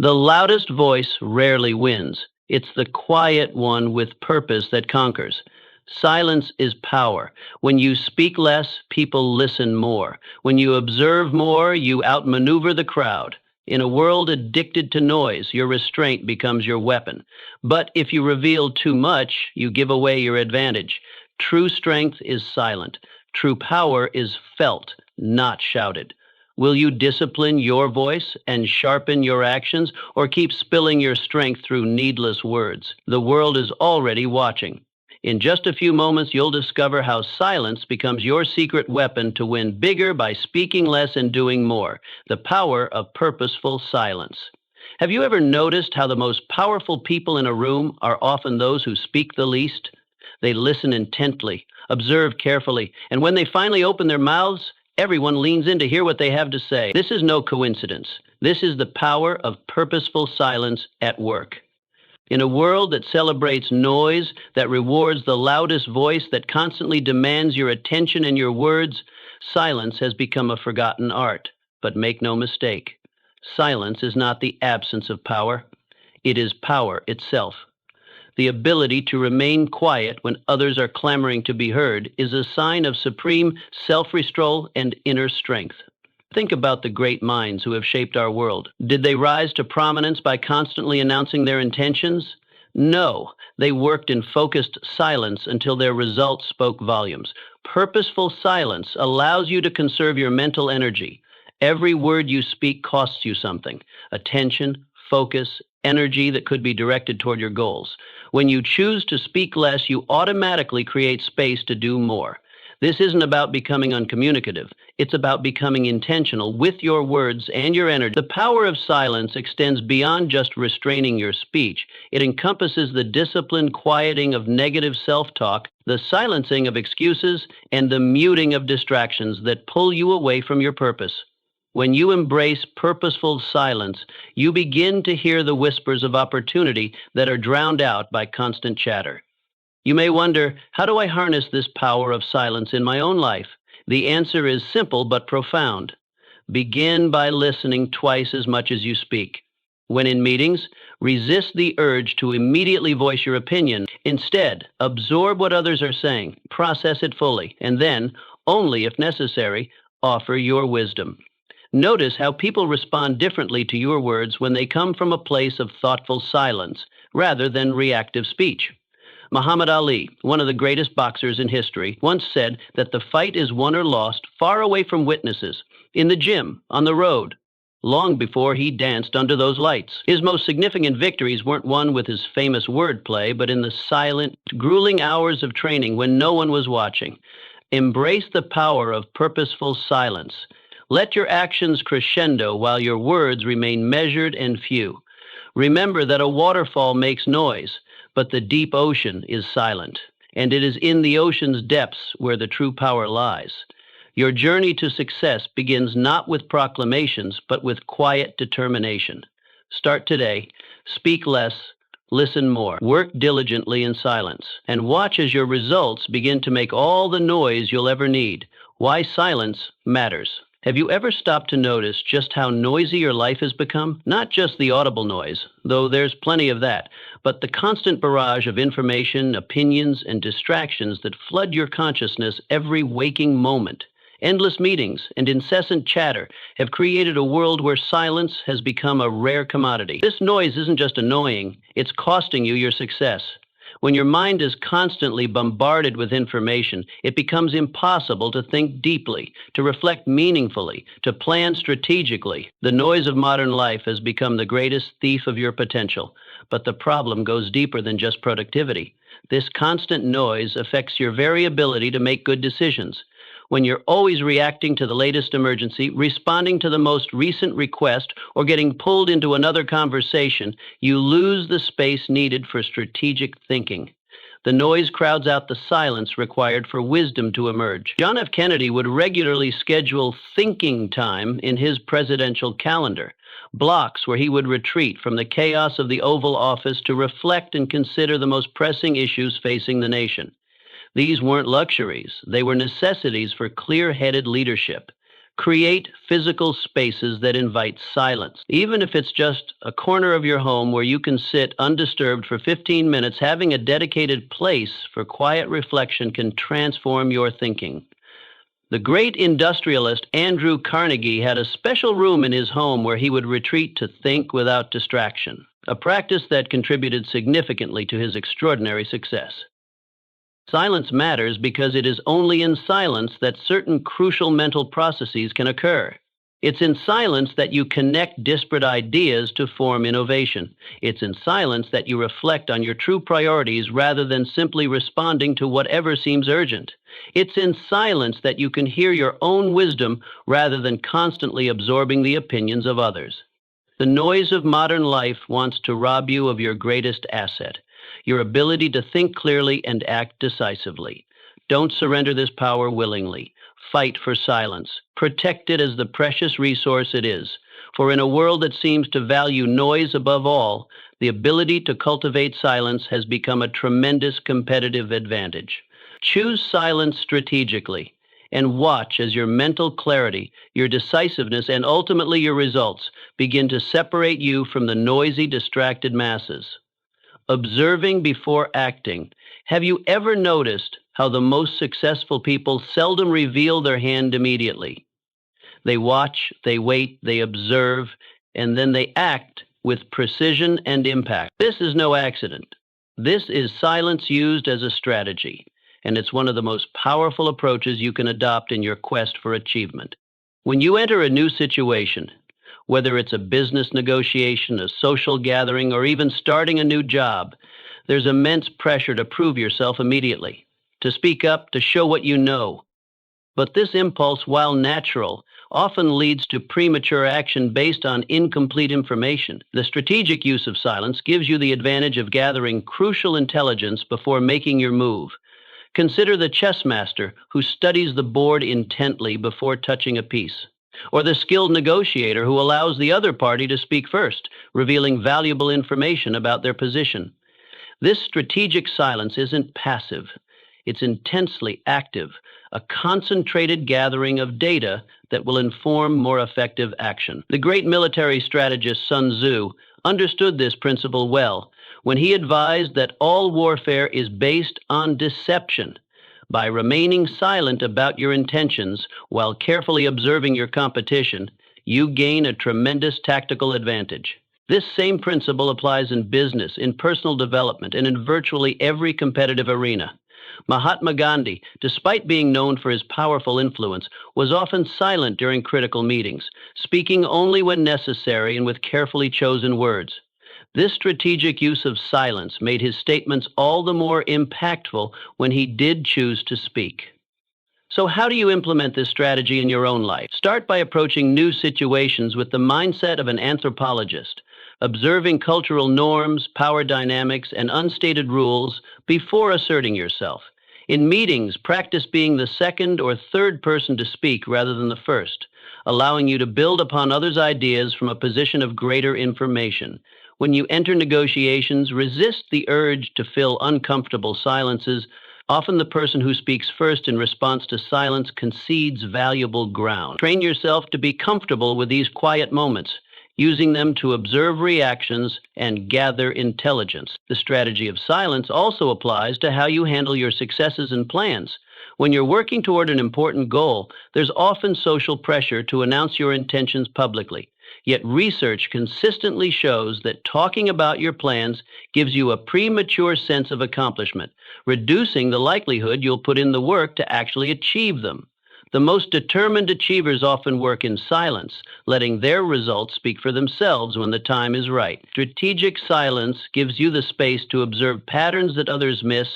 The loudest voice rarely wins. It's the quiet one with purpose that conquers. Silence is power. When you speak less, people listen more. When you observe more, you outmaneuver the crowd. In a world addicted to noise, your restraint becomes your weapon. But if you reveal too much, you give away your advantage. True strength is silent. True power is felt, not shouted. Will you discipline your voice and sharpen your actions, or keep spilling your strength through needless words? The world is already watching. In just a few moments, you'll discover how silence becomes your secret weapon to win bigger by speaking less and doing more. The power of purposeful silence. Have you ever noticed how the most powerful people in a room are often those who speak the least? They listen intently, observe carefully, and when they finally open their mouths, everyone leans in to hear what they have to say. This is no coincidence. This is the power of purposeful silence at work. In a world that celebrates noise, that rewards the loudest voice, that constantly demands your attention and your words, silence has become a forgotten art. But make no mistake, silence is not the absence of power. It is power itself. The ability to remain quiet when others are clamoring to be heard is a sign of supreme self-restraint and inner strength. Think about the great minds who have shaped our world. Did they rise to prominence by constantly announcing their intentions? No, they worked in focused silence until their results spoke volumes. Purposeful silence allows you to conserve your mental energy. Every word you speak costs you something: attention, focus, energy that could be directed toward your goals. When you choose to speak less, you automatically create space to do more. This isn't about becoming uncommunicative. It's about becoming intentional with your words and your energy. The power of silence extends beyond just restraining your speech. It encompasses the disciplined quieting of negative self-talk, the silencing of excuses, and the muting of distractions that pull you away from your purpose. When you embrace purposeful silence, you begin to hear the whispers of opportunity that are drowned out by constant chatter. You may wonder, how do I harness this power of silence in my own life? The answer is simple but profound. Begin by listening twice as much as you speak. When in meetings, resist the urge to immediately voice your opinion. Instead, absorb what others are saying, process it fully, and then, only if necessary, offer your wisdom. Notice how people respond differently to your words when they come from a place of thoughtful silence rather than reactive speech. Muhammad Ali, one of the greatest boxers in history, once said that the fight is won or lost far away from witnesses, in the gym, on the road, long before he danced under those lights. His most significant victories weren't won with his famous wordplay, but in the silent, grueling hours of training when no one was watching. Embrace the power of purposeful silence. Let your actions crescendo while your words remain measured and few. Remember that a waterfall makes noise, but the deep ocean is silent, and it is in the ocean's depths where the true power lies. Your journey to success begins not with proclamations, but with quiet determination. Start today. Speak less, listen more, work diligently in silence, and watch as your results begin to make all the noise you'll ever need. Why silence matters. Have you ever stopped to notice just how noisy your life has become? Not just the audible noise, though there's plenty of that, but the constant barrage of information, opinions, and distractions that flood your consciousness every waking moment. Endless meetings and incessant chatter have created a world where silence has become a rare commodity. This noise isn't just annoying, it's costing you your success. When your mind is constantly bombarded with information, it becomes impossible to think deeply, to reflect meaningfully, to plan strategically. The noise of modern life has become the greatest thief of your potential. But the problem goes deeper than just productivity. This constant noise affects your very ability to make good decisions. When you're always reacting to the latest emergency, responding to the most recent request, or getting pulled into another conversation, you lose the space needed for strategic thinking. The noise crowds out the silence required for wisdom to emerge. John F. Kennedy would regularly schedule thinking time in his presidential calendar, blocks where he would retreat from the chaos of the Oval Office to reflect and consider the most pressing issues facing the nation. These weren't luxuries. They were necessities for clear-headed leadership. Create physical spaces that invite silence. Even if it's just a corner of your home where you can sit undisturbed for 15 minutes, having a dedicated place for quiet reflection can transform your thinking. The great industrialist Andrew Carnegie had a special room in his home where he would retreat to think without distraction, a practice that contributed significantly to his extraordinary success. Silence matters because it is only in silence that certain crucial mental processes can occur. It's in silence that you connect disparate ideas to form innovation. It's in silence that you reflect on your true priorities rather than simply responding to whatever seems urgent. It's in silence that you can hear your own wisdom rather than constantly absorbing the opinions of others. The noise of modern life wants to rob you of your greatest asset, your ability to think clearly and act decisively. Don't surrender this power willingly. Fight for silence. Protect it as the precious resource it is. For in a world that seems to value noise above all, the ability to cultivate silence has become a tremendous competitive advantage. Choose silence strategically and watch as your mental clarity, your decisiveness, and ultimately your results begin to separate you from the noisy, distracted masses. Observing before acting. Have you ever noticed how the most successful people seldom reveal their hand immediately? They watch, they wait, they observe, and then they act with precision and impact. This is no accident. This is silence used as a strategy, and it's one of the most powerful approaches you can adopt in your quest for achievement. When you enter a new situation, whether it's a business negotiation, a social gathering, or even starting a new job, there's immense pressure to prove yourself immediately, to speak up, to show what you know. But this impulse, while natural, often leads to premature action based on incomplete information. The strategic use of silence gives you the advantage of gathering crucial intelligence before making your move. Consider the chess master who studies the board intently before touching a piece, or the skilled negotiator who allows the other party to speak first, revealing valuable information about their position. This strategic silence isn't passive. It's intensely active, a concentrated gathering of data that will inform more effective action. The great military strategist Sun Tzu understood this principle well when he advised that all warfare is based on deception. By remaining silent about your intentions while carefully observing your competition, you gain a tremendous tactical advantage. This same principle applies in business, in personal development, and in virtually every competitive arena. Mahatma Gandhi, despite being known for his powerful influence, was often silent during critical meetings, speaking only when necessary and with carefully chosen words. This strategic use of silence made his statements all the more impactful when he did choose to speak. So how do you implement this strategy in your own life? Start by approaching new situations with the mindset of an anthropologist, observing cultural norms, power dynamics, and unstated rules before asserting yourself. In meetings, practice being the second or third person to speak rather than the first, allowing you to build upon others' ideas from a position of greater information. When you enter negotiations, resist the urge to fill uncomfortable silences. Often the person who speaks first in response to silence concedes valuable ground. Train yourself to be comfortable with these quiet moments, using them to observe reactions and gather intelligence. The strategy of silence also applies to how you handle your successes and plans. When you're working toward an important goal, there's often social pressure to announce your intentions publicly. Yet research consistently shows that talking about your plans gives you a premature sense of accomplishment, reducing the likelihood you'll put in the work to actually achieve them. The most determined achievers often work in silence, letting their results speak for themselves when the time is right. Strategic silence gives you the space to observe patterns that others miss,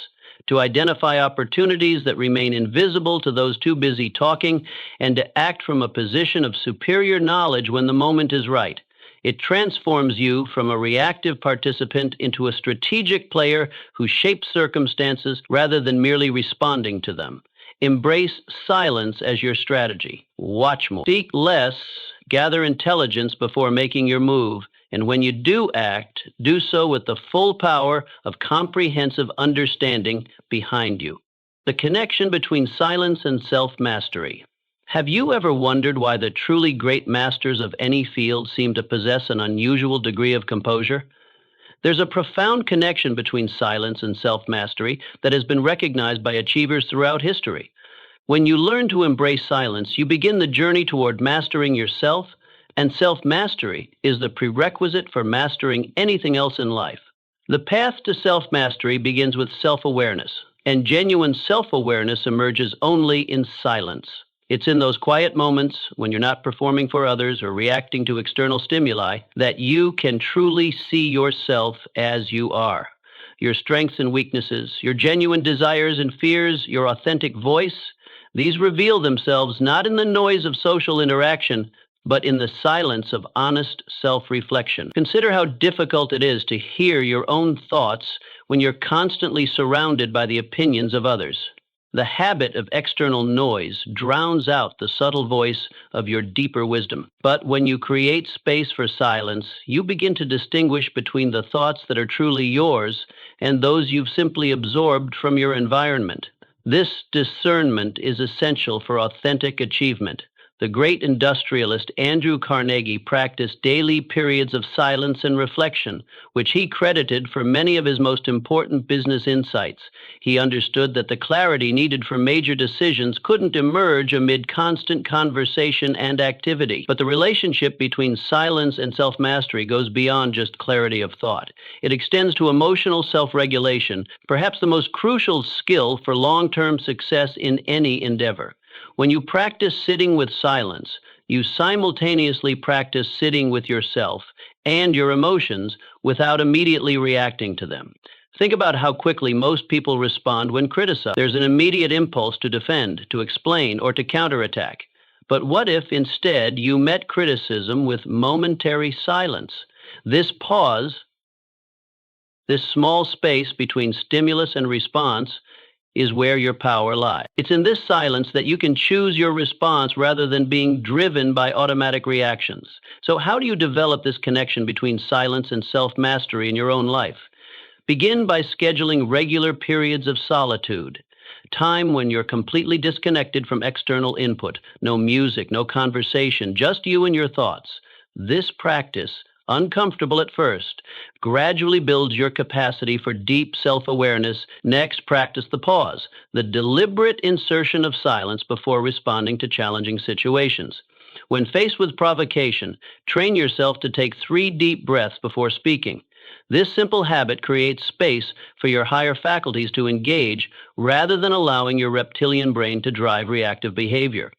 to identify opportunities that remain invisible to those too busy talking, and to act from a position of superior knowledge when the moment is right. It transforms you from a reactive participant into a strategic player who shapes circumstances rather than merely responding to them. Embrace silence as your strategy. Watch more. Speak less, gather intelligence before making your move, and when you do act, do so with the full power of comprehensive understanding behind you. The connection between silence and self-mastery. Have you ever wondered why the truly great masters of any field seem to possess an unusual degree of composure? There's a profound connection between silence and self mastery that has been recognized by achievers throughout history. When you learn to embrace silence, you begin the journey toward mastering yourself, and self mastery is the prerequisite for mastering anything else in life. The path to self mastery begins with self awareness, and genuine self awareness emerges only in silence. It's in those quiet moments when you're not performing for others or reacting to external stimuli that you can truly see yourself as you are. Your strengths and weaknesses, your genuine desires and fears, your authentic voice, these reveal themselves not in the noise of social interaction, but in the silence of honest self reflection. Consider how difficult it is to hear your own thoughts when you're constantly surrounded by the opinions of others. The habit of external noise drowns out the subtle voice of your deeper wisdom. But when you create space for silence, you begin to distinguish between the thoughts that are truly yours and those you've simply absorbed from your environment. This discernment is essential for authentic achievement. The great industrialist Andrew Carnegie practiced daily periods of silence and reflection, which he credited for many of his most important business insights. He understood that the clarity needed for major decisions couldn't emerge amid constant conversation and activity. But the relationship between silence and self-mastery goes beyond just clarity of thought. It extends to emotional self-regulation, perhaps the most crucial skill for long-term success in any endeavor. When you practice sitting with silence, you simultaneously practice sitting with yourself and your emotions without immediately reacting to them. Think about how quickly most people respond when criticized. There's an immediate impulse to defend, to explain, or to counterattack. But what if instead you met criticism with momentary silence? This pause, this small space between stimulus and response, is where your power lies. It's in this silence that you can choose your response rather than being driven by automatic reactions. So how do you develop this connection between silence and self-mastery in your own life? Begin by scheduling regular periods of solitude, time when you're completely disconnected from external input, no music, no conversation, just you and your thoughts. This practice, uncomfortable at first, gradually builds your capacity for deep self-awareness. Next, practice the pause, the deliberate insertion of silence before responding to challenging situations. When faced with provocation, train yourself to take 3 deep breaths before speaking. This simple habit creates space for your higher faculties to engage rather than allowing your reptilian brain to drive reactive behavior.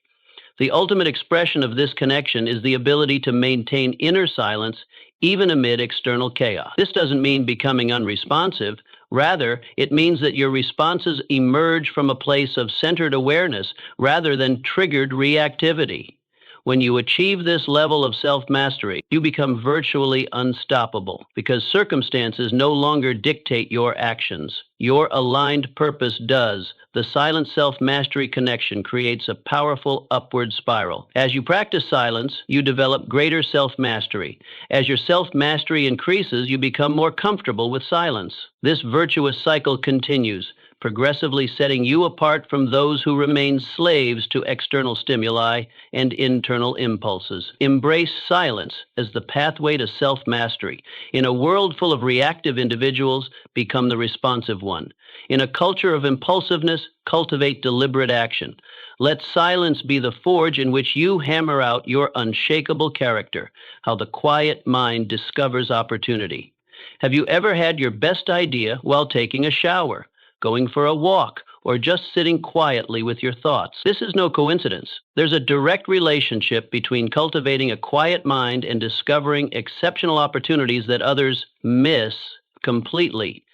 The ultimate expression of this connection is the ability to maintain inner silence even amid external chaos. This doesn't mean becoming unresponsive. Rather, it means that your responses emerge from a place of centered awareness rather than triggered reactivity. When you achieve this level of self-mastery, you become virtually unstoppable because circumstances no longer dictate your actions. Your aligned purpose does. The silent self-mastery connection creates a powerful upward spiral. As you practice silence, you develop greater self-mastery. As your self-mastery increases, you become more comfortable with silence. This virtuous cycle continues, progressively setting you apart from those who remain slaves to external stimuli and internal impulses. Embrace silence as the pathway to self-mastery. In a world full of reactive individuals, become the responsive one. In a culture of impulsiveness, cultivate deliberate action. Let silence be the forge in which you hammer out your unshakable character, how the quiet mind discovers opportunity. Have you ever had your best idea while taking a shower, going for a walk, or just sitting quietly with your thoughts? This is no coincidence. There's a direct relationship between cultivating a quiet mind and discovering exceptional opportunities that others miss completely.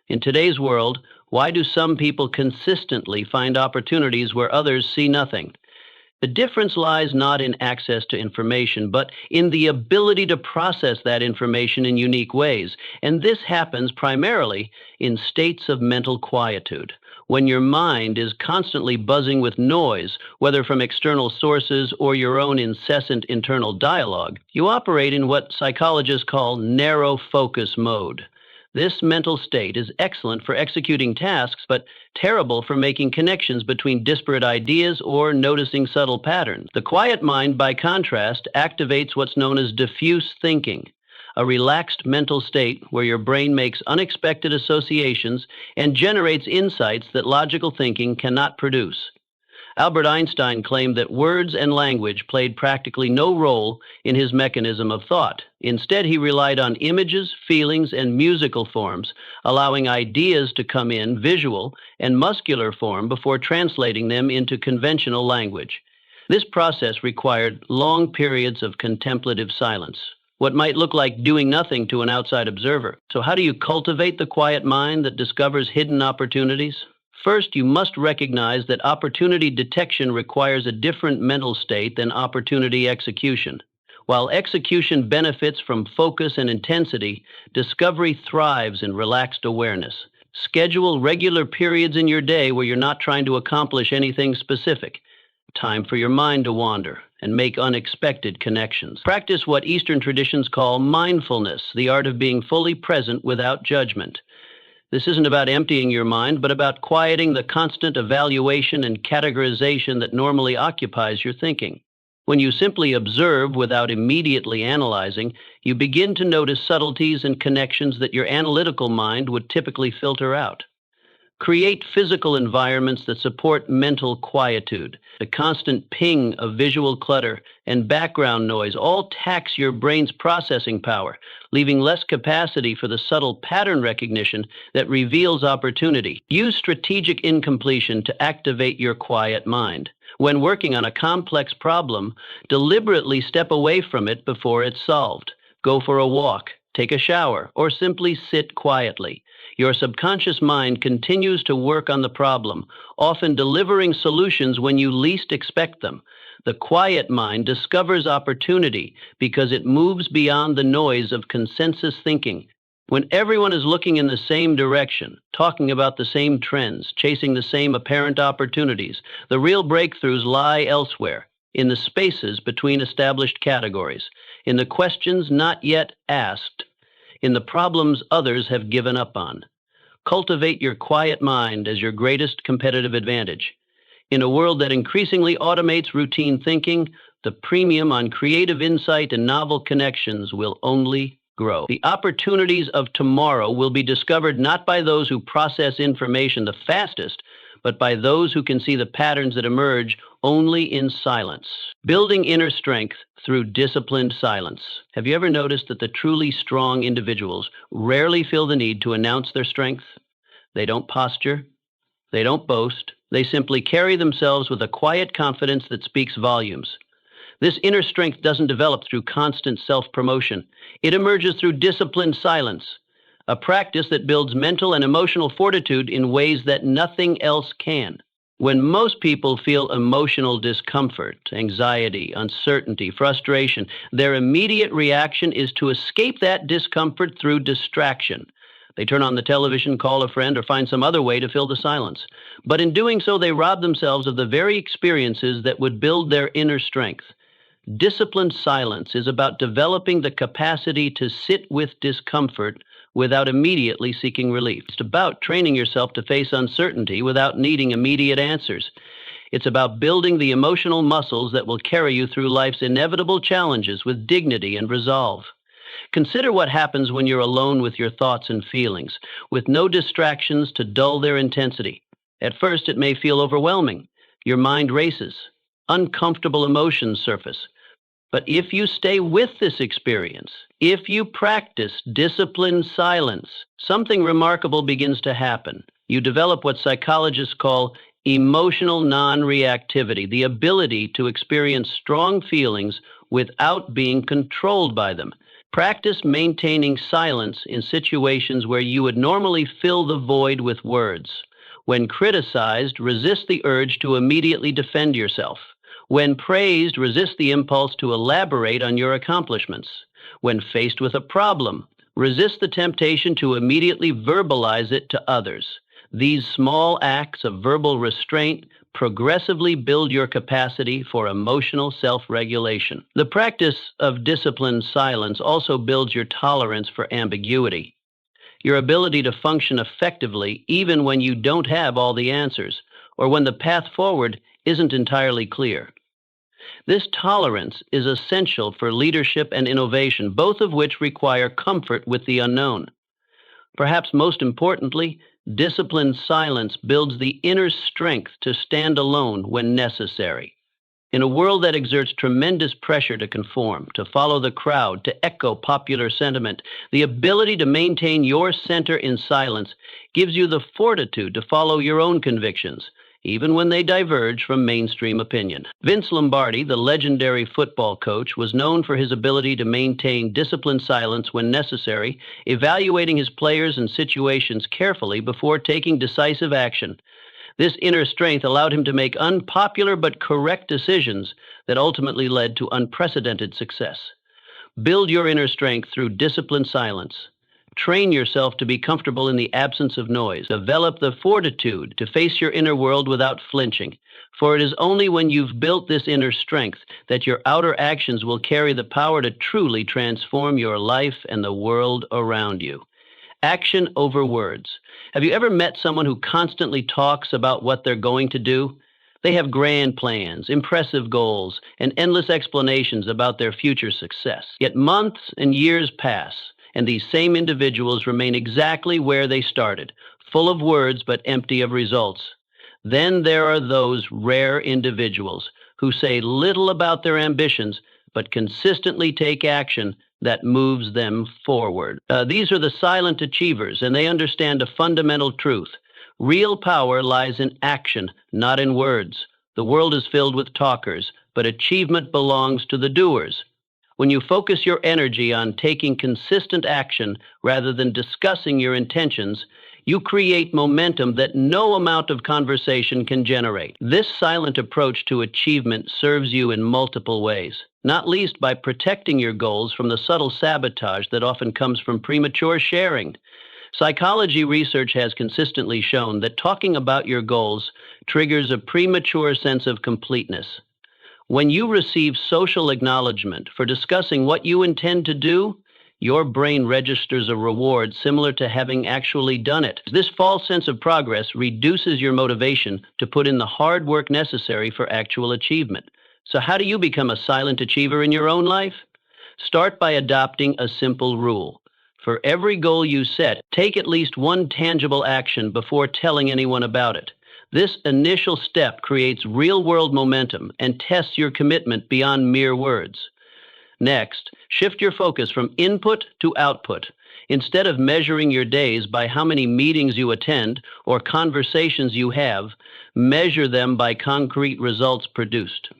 In today's world, why do some people consistently find opportunities where others see nothing? The difference lies not in access to information, but in the ability to process that information in unique ways. And this happens primarily in states of mental quietude. When your mind is constantly buzzing with noise, whether from external sources or your own incessant internal dialogue, you operate in what psychologists call narrow focus mode. This mental state is excellent for executing tasks, but terrible for making connections between disparate ideas or noticing subtle patterns. The quiet mind, by contrast, activates what's known as diffuse thinking, a relaxed mental state where your brain makes unexpected associations and generates insights that logical thinking cannot produce. Albert Einstein claimed that words and language played practically no role in his mechanism of thought. Instead, he relied on images, feelings, and musical forms, allowing ideas to come in visual and muscular form before translating them into conventional language. This process required long periods of contemplative silence, what might look like doing nothing to an outside observer. So, how do you cultivate the quiet mind that discovers hidden opportunities? First, you must recognize that opportunity detection requires a different mental state than opportunity execution. While execution benefits from focus and intensity, discovery thrives in relaxed awareness. Schedule regular periods in your day where you're not trying to accomplish anything specific. Time for your mind to wander and make unexpected connections. Practice what Eastern traditions call mindfulness, the art of being fully present without judgment. This isn't about emptying your mind, but about quieting the constant evaluation and categorization that normally occupies your thinking. When you simply observe without immediately analyzing, you begin to notice subtleties and connections that your analytical mind would typically filter out. Create physical environments that support mental quietude. The constant ping of visual clutter and background noise all tax your brain's processing power, leaving less capacity for the subtle pattern recognition that reveals opportunity. Use strategic incompletion to activate your quiet mind. When working on a complex problem, deliberately step away from it before it's solved. Go for a walk, take a shower, or simply sit quietly. Your subconscious mind continues to work on the problem, often delivering solutions when you least expect them. The quiet mind discovers opportunity because it moves beyond the noise of consensus thinking. When everyone is looking in the same direction, talking about the same trends, chasing the same apparent opportunities, the real breakthroughs lie elsewhere, in the spaces between established categories, in the questions not yet asked, in the problems others have given up on. Cultivate your quiet mind as your greatest competitive advantage. In a world that increasingly automates routine thinking, the premium on creative insight and novel connections will only grow. The opportunities of tomorrow will be discovered not by those who process information the fastest, but by those who can see the patterns that emerge only in silence. Building inner strength through disciplined silence. Have you ever noticed that the truly strong individuals rarely feel the need to announce their strength? They don't posture, they don't boast, they simply carry themselves with a quiet confidence that speaks volumes. This inner strength doesn't develop through constant self-promotion. It emerges through disciplined silence, a practice that builds mental and emotional fortitude in ways that nothing else can. When most people feel emotional discomfort, anxiety, uncertainty, frustration, their immediate reaction is to escape that discomfort through distraction. They turn on the television, call a friend, or find some other way to fill the silence. But in doing so, they rob themselves of the very experiences that would build their inner strength. Disciplined silence is about developing the capacity to sit with discomfort without immediately seeking relief. It's about training yourself to face uncertainty without needing immediate answers. It's about building the emotional muscles that will carry you through life's inevitable challenges with dignity and resolve. Consider what happens when you're alone with your thoughts and feelings, with no distractions to dull their intensity. At first, it may feel overwhelming. Your mind races. Uncomfortable emotions surface. But if you stay with this experience, if you practice disciplined silence, something remarkable begins to happen. You develop what psychologists call emotional non-reactivity, the ability to experience strong feelings without being controlled by them. Practice maintaining silence in situations where you would normally fill the void with words. When criticized, resist the urge to immediately defend yourself. When praised, resist the impulse to elaborate on your accomplishments. When faced with a problem, resist the temptation to immediately verbalize it to others. These small acts of verbal restraint progressively build your capacity for emotional self-regulation. The practice of disciplined silence also builds your tolerance for ambiguity. your ability to function effectively even when you don't have all the answers, or when the path forward isn't entirely clear. This tolerance is essential for leadership and innovation, both of which require comfort with the unknown. Perhaps most importantly, disciplined silence builds the inner strength to stand alone when necessary. In a world that exerts tremendous pressure to conform, to follow the crowd, to echo popular sentiment, the ability to maintain your center in silence gives you the fortitude to follow your own convictions, even when they diverge from mainstream opinion. Vince Lombardi, the legendary football coach, was known for his ability to maintain disciplined silence when necessary, evaluating his players and situations carefully before taking decisive action. This inner strength allowed him to make unpopular but correct decisions that ultimately led to unprecedented success. Build your inner strength through disciplined silence. Train yourself to be comfortable in the absence of noise. Develop the fortitude to face your inner world without flinching. For it is only when you've built this inner strength that your outer actions will carry the power to truly transform your life and the world around you. Action over words. Have you ever met someone who constantly talks about what they're going to do? They have grand plans, impressive goals, and endless explanations about their future success. Yet months and years pass, and these same individuals remain exactly where they started, full of words but empty of results. Then there are those rare individuals who say little about their ambitions but consistently take action that moves them forward. These are the silent achievers, and they understand a fundamental truth. Real power lies in action, not in words. The world is filled with talkers, but achievement belongs to the doers. When you focus your energy on taking consistent action rather than discussing your intentions, you create momentum that no amount of conversation can generate. This silent approach to achievement serves you in multiple ways, not least by protecting your goals from the subtle sabotage that often comes from premature sharing. Psychology research has consistently shown that talking about your goals triggers a premature sense of completeness. When you receive social acknowledgement for discussing what you intend to do, your brain registers a reward similar to having actually done it. This false sense of progress reduces your motivation to put in the hard work necessary for actual achievement. So how do you become a silent achiever in your own life? Start by adopting a simple rule. For every goal you set, take at least one tangible action before telling anyone about it. This initial step creates real-world momentum and tests your commitment beyond mere words. Next, shift your focus from input to output. Instead of measuring your days by how many meetings you attend or conversations you have, measure them by concrete results produced.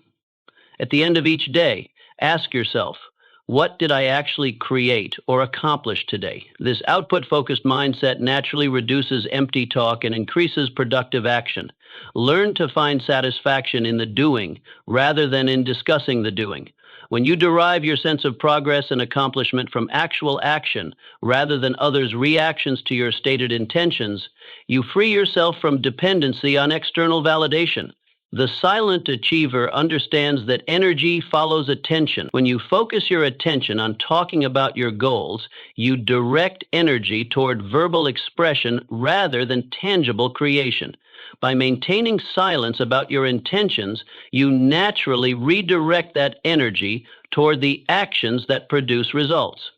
At the end of each day, ask yourself, what did I actually create or accomplish today? This output-focused mindset naturally reduces empty talk and increases productive action. Learn to find satisfaction in the doing rather than in discussing the doing. When you derive your sense of progress and accomplishment from actual action rather than others' reactions to your stated intentions, you free yourself from dependency on external validation. The silent achiever understands that energy follows attention. When you focus your attention on talking about your goals, you direct energy toward verbal expression rather than tangible creation. By maintaining silence about your intentions, you naturally redirect that energy toward the actions that produce results.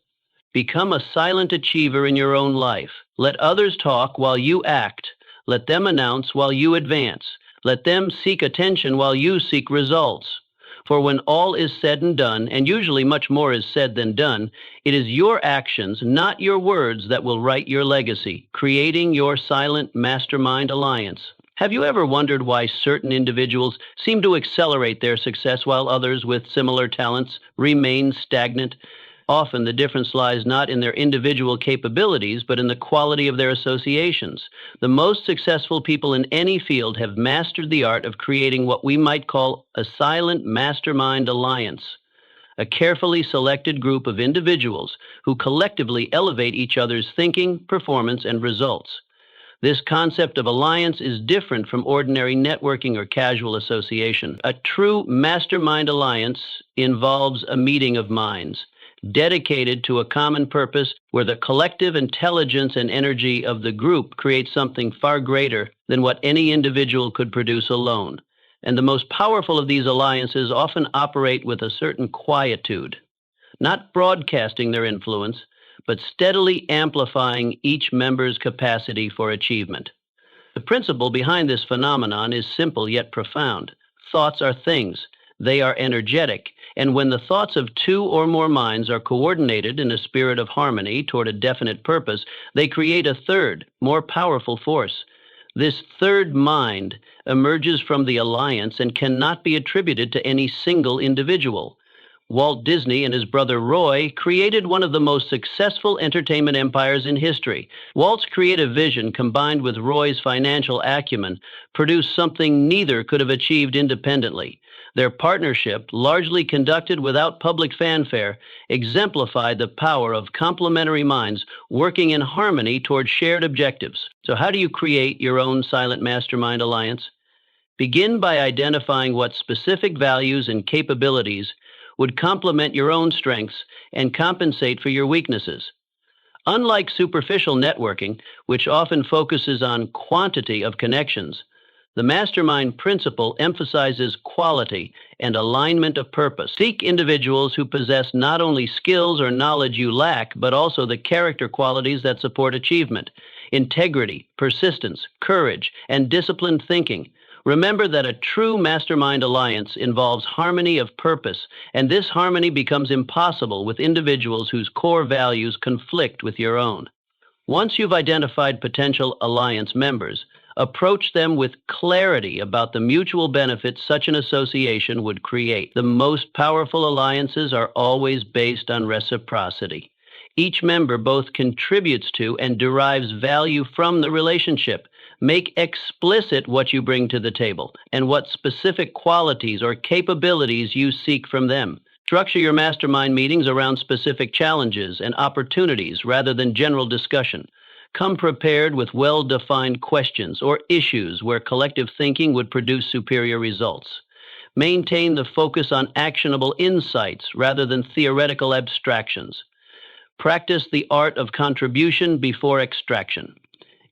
Become a silent achiever in your own life. Let others talk while you act. Let them announce while you advance. Let them seek attention while you seek results. For when all is said and done, and usually much more is said than done, it is your actions, not your words, that will write your legacy, creating your silent mastermind alliance. Have you ever wondered why certain individuals seem to accelerate their success while others with similar talents remain stagnant? Often the difference lies not in their individual capabilities, but in the quality of their associations. The most successful people in any field have mastered the art of creating what we might call a silent mastermind alliance, a carefully selected group of individuals who collectively elevate each other's thinking, performance, and results. This concept of alliance is different from ordinary networking or casual association. A true mastermind alliance involves a meeting of minds. dedicated to a common purpose where the collective intelligence and energy of the group creates something far greater than what any individual could produce alone. And the most powerful of these alliances often operate with a certain quietude, not broadcasting their influence, but steadily amplifying each member's capacity for achievement. The principle behind this phenomenon is simple yet profound. Thoughts are things. They are energetic, and when the thoughts of two or more minds are coordinated in a spirit of harmony toward a definite purpose, they create a third, more powerful force. This third mind emerges from the alliance and cannot be attributed to any single individual. Walt Disney and his brother Roy created one of the most successful entertainment empires in history. Walt's creative vision, combined with Roy's financial acumen, produced something neither could have achieved independently. Their partnership, largely conducted without public fanfare, exemplified the power of complementary minds working in harmony toward shared objectives. So, how do you create your own silent mastermind alliance? Begin by identifying what specific values and capabilities would complement your own strengths and compensate for your weaknesses. Unlike superficial networking, which often focuses on quantity of connections, the mastermind principle emphasizes quality and alignment of purpose. Seek individuals who possess not only skills or knowledge you lack, but also the character qualities that support achievement: integrity, persistence, courage, and disciplined thinking. Remember that a true mastermind alliance involves harmony of purpose, and this harmony becomes impossible with individuals whose core values conflict with your own. Once you've identified potential alliance members, approach them with clarity about the mutual benefits such an association would create. The most powerful alliances are always based on reciprocity. Each member both contributes to and derives value from the relationship. Make explicit what you bring to the table and what specific qualities or capabilities you seek from them. Structure your mastermind meetings around specific challenges and opportunities rather than general discussion. Come prepared with well-defined questions or issues where collective thinking would produce superior results. Maintain the focus on actionable insights rather than theoretical abstractions. Practice the art of contribution before extraction.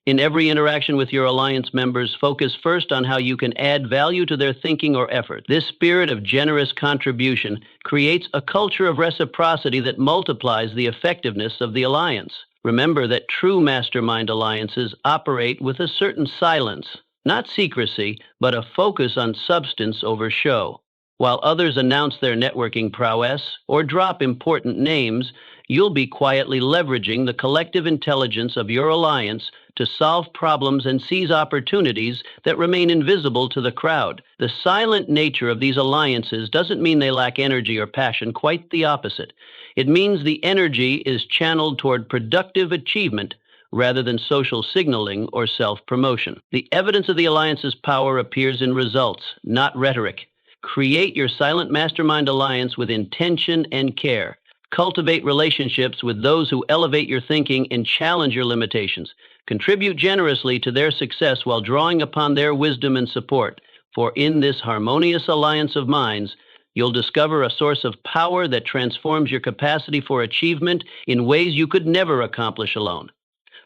In every interaction with your alliance members, focus first on how you can add value to their thinking or effort. This spirit of generous contribution creates a culture of reciprocity that multiplies the effectiveness of the alliance. Remember that true mastermind alliances operate with a certain silence, not secrecy, but a focus on substance over show. While others announce their networking prowess or drop important names, you'll be quietly leveraging the collective intelligence of your alliance to solve problems and seize opportunities that remain invisible to the crowd. The silent nature of these alliances doesn't mean they lack energy or passion, quite the opposite. It means the energy is channeled toward productive achievement rather than social signaling or self-promotion. The evidence of the alliance's power appears in results, not rhetoric. Create your silent mastermind alliance with intention and care. Cultivate relationships with those who elevate your thinking and challenge your limitations. Contribute generously to their success while drawing upon their wisdom and support. For in this harmonious alliance of minds, you'll discover a source of power that transforms your capacity for achievement in ways you could never accomplish alone.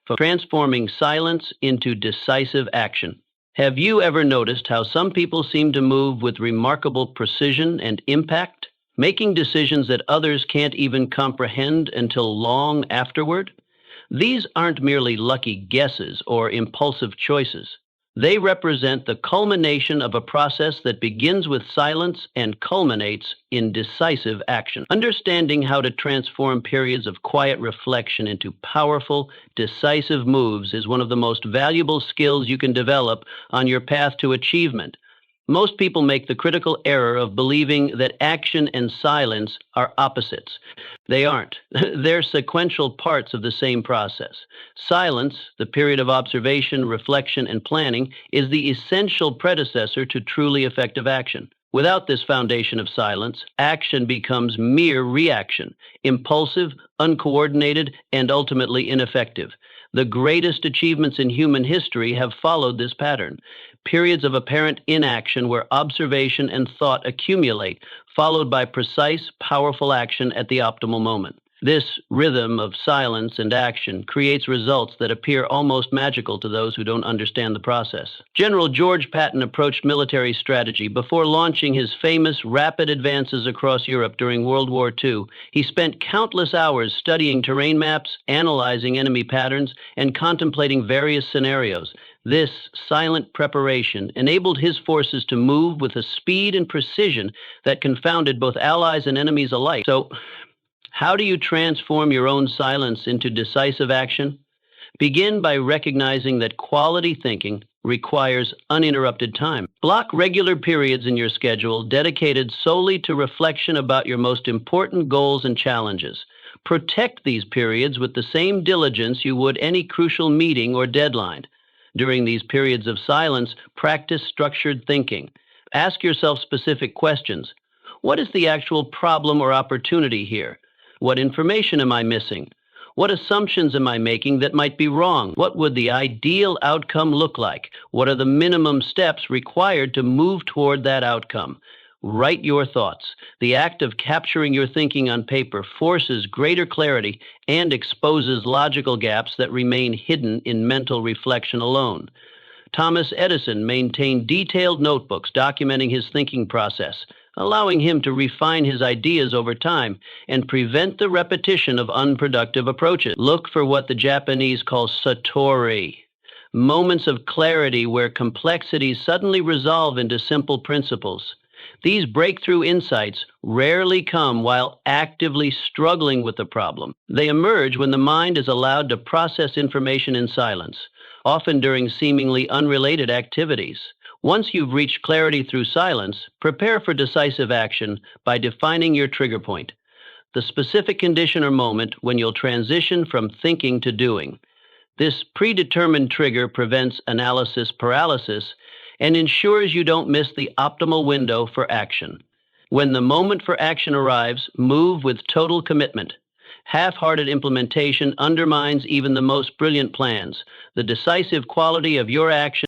For transforming silence into decisive action. Have you ever noticed how some people seem to move with remarkable precision and impact, making decisions that others can't even comprehend until long afterward? These aren't merely lucky guesses or impulsive choices. They represent the culmination of a process that begins with silence and culminates in decisive action. Understanding how to transform periods of quiet reflection into powerful, decisive moves is one of the most valuable skills you can develop on your path to achievement. Most people make the critical error of believing that action and silence are opposites. They aren't. They're sequential parts of the same process. Silence, the period of observation, reflection, and planning, is the essential predecessor to truly effective action. Without this foundation of silence, action becomes mere reaction, impulsive, uncoordinated, and ultimately ineffective. The greatest achievements in human history have followed this pattern. periods of apparent inaction where observation and thought accumulate, followed by precise, powerful action at the optimal moment. This rhythm of silence and action creates results that appear almost magical to those who don't understand the process. General George Patton approached military strategy before launching his famous rapid advances across Europe during World War II. He spent countless hours studying terrain maps, analyzing enemy patterns, and contemplating various scenarios. This silent preparation enabled his forces to move with a speed and precision that confounded both allies and enemies alike. So, how do you transform your own silence into decisive action? Begin by recognizing that quality thinking requires uninterrupted time. Block regular periods in your schedule dedicated solely to reflection about your most important goals and challenges. Protect these periods with the same diligence you would any crucial meeting or deadline. During these periods of silence, practice structured thinking. Ask yourself specific questions. What is the actual problem or opportunity here? What information am I missing? What assumptions am I making that might be wrong? What would the ideal outcome look like? What are the minimum steps required to move toward that outcome? Write your thoughts. The act of capturing your thinking on paper forces greater clarity and exposes logical gaps that remain hidden in mental reflection alone. Thomas Edison maintained detailed notebooks documenting his thinking process, allowing him to refine his ideas over time and prevent the repetition of unproductive approaches. Look for what the Japanese call satori, moments of clarity where complexities suddenly resolve into simple principles. These breakthrough insights rarely come while actively struggling with the problem. They emerge when the mind is allowed to process information in silence, often during seemingly unrelated activities. Once you've reached clarity through silence, prepare for decisive action by defining your trigger point, the specific condition or moment when you'll transition from thinking to doing. This predetermined trigger prevents analysis paralysis and ensures you don't miss the optimal window for action. When the moment for action arrives, move with total commitment. Half-hearted implementation undermines even the most brilliant plans. The decisive quality of your action